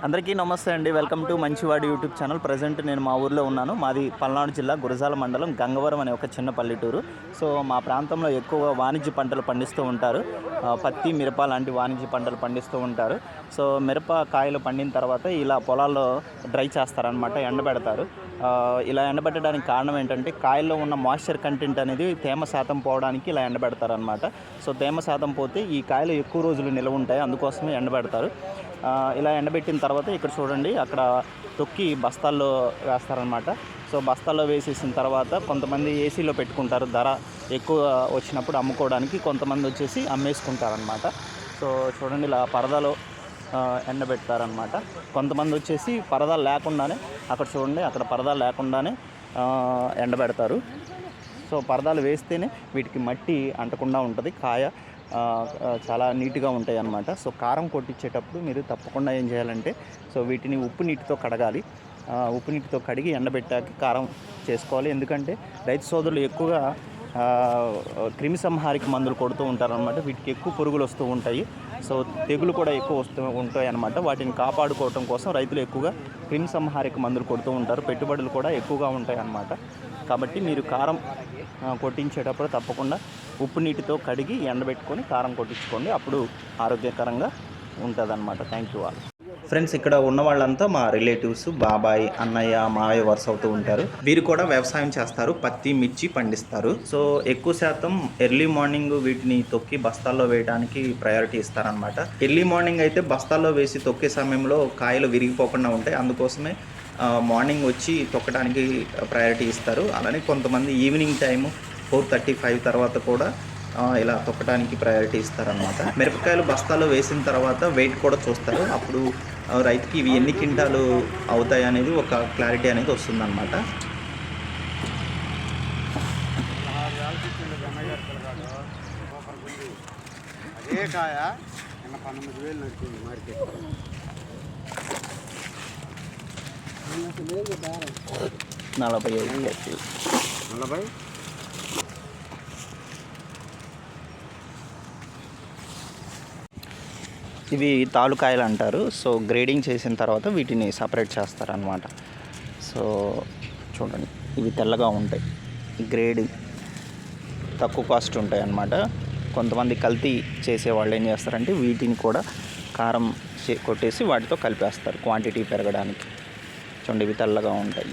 అందరికీ నమస్తే అండి. వెల్కమ్ టు మంచివాడి యూట్యూబ్ ఛానల్. ప్రజెంట్ నేను మా ఊర్లో ఉన్నాను. మాది పల్నాడు జిల్లా గురజాల మండలం గంగవరం అనే ఒక చిన్న పల్లెటూరు. సో మా ప్రాంతంలో ఎక్కువ వాణిజ్య పంటలు పండిస్తూ ఉంటారు. పత్తి, మిరప లాంటి వాణిజ్య పంటలు పండిస్తూ ఉంటారు. సో మిరప కాయలు పండిన తర్వాత ఇలా పొలాల్లో డ్రై చేస్తారనమాట, ఎండబెడతారు. ఇలా ఎండబెట్టడానికి కారణం ఏంటంటే కాయల్లో ఉన్న మాయిశ్చర్ కంటెంట్ అనేది తేమ శాతం పోవడానికి ఇలా ఎండబెడతారనమాట. సో తేమ శాతం పోతే ఈ కాయలు ఎక్కువ రోజులు నిల్వ ఉంటాయి, అందుకోసమే ఎండబెడతారు. ఇలా ఎండబెట్టిన తర్వాత ఇక్కడ చూడండి, అక్కడ తొక్కి బస్తాల్లో వేస్తారనమాట. సో బస్తాల్లో వేసేసిన తర్వాత కొంతమంది ఏసీలో పెట్టుకుంటారు, ధర ఎక్కువ వచ్చినప్పుడు అమ్ముకోవడానికి. కొంతమంది వచ్చేసి అమ్మేసుకుంటారనమాట. సో చూడండి, ఇలా పరదాలో ఎండబెడతారనమాట. కొంతమంది వచ్చేసి పరదాలు లేకుండానే, అక్కడ చూడండి అక్కడ పరదాలు లేకుండానే ఎండబెడతారు. సో పరదాలు వేస్తేనే వీటికి మట్టి అంటకుండా ఉంటుంది, కాయ చాలా నీట్గా ఉంటాయి అన్నమాట. సో కారం కొట్టించేటప్పుడు మీరు తప్పకుండా ఏం చేయాలంటే, సో వీటిని ఉప్పు నీటితో కడగాలి. ఉప్పు నీటితో కడిగి ఎండబెట్టాక కారం చేసుకోవాలి. ఎందుకంటే రైతు సోదరులు ఎక్కువగా క్రిమి సంహారిక మందులు కొడుతూ ఉంటారనమాట. వీటికి ఎక్కువ పురుగులు వస్తూ ఉంటాయి. సో తెగులు కూడా ఎక్కువ వస్తూ ఉంటాయి అన్నమాట. వాటిని కాపాడుకోవటం కోసం రైతులు ఎక్కువగా క్రిమి సంహారిక మందులు కొడుతూ ఉంటారు. పెట్టుబడులు కూడా ఎక్కువగా ఉంటాయి అన్నమాట. కాబట్టి మీరు కారం కొట్టించేటప్పుడు తప్పకుండా ఉప్పు నీటితో కడిగి ఎండబెట్టుకొని కారం కొట్టించుకోండి, అప్పుడు ఆరోగ్యకరంగా ఉంటుంది అన్నమాట. Thank you all. ఫ్రెండ్స్, ఇక్కడ ఉన్న వాళ్ళంతా మా రిలేటివ్స్, బాబాయ్, అన్నయ్య, మావయ్య వరుస అవుతూ ఉంటారు. వీరు కూడా వ్యవసాయం చేస్తారు, పత్తి, మిర్చి పండిస్తారు. సో ఎక్కువ శాతం ఎర్లీ మార్నింగ్ వీటిని తొక్కి బస్తాల్లో వేయడానికి ప్రయారిటీ ఇస్తారనమాట. ఎర్లీ మార్నింగ్ అయితే బస్తాల్లో వేసి తొక్కే సమయంలో కాయలు విరిగిపోకుండా ఉంటాయి, అందుకోసమే మార్నింగ్ వచ్చి తొక్కడానికి ప్రయారిటీ ఇస్తారు. అలానే కొంతమంది ఈవినింగ్ టైము 4:35 తర్వాత కూడా ఇలా తొక్కడానికి ప్రయారిటీ ఇస్తారనమాట. మిరపకాయలు బస్తాలో వేసిన తర్వాత వెయిట్ కూడా చూస్తారు. అప్పుడు రైతుకి ఇవి ఎన్ని క్వింటాలు అవుతాయి అనేది ఒక క్లారిటీ అనేది వస్తుందన్నమాట. అదే కాయ 19,000 నడిచింది మార్కెట్. 45 ఇవి తాలుకాయలు అంటారు. సో గ్రేడింగ్ చేసిన తర్వాత వీటిని సపరేట్ చేస్తారనమాట. సో చూడండి, ఇవి తెల్లగా ఉంటాయి, గ్రేడ్ తక్కువ కాస్ట్ ఉంటాయి అన్నమాట. కొంతమంది కల్తీ చేసేవాళ్ళు ఏం చేస్తారంటే వీటిని కూడా కారం కొట్టేసి వాటితో కలిపేస్తారు క్వాంటిటీ పెరగడానికి. చూడండి, ఇవి తెల్లగా ఉంటాయి.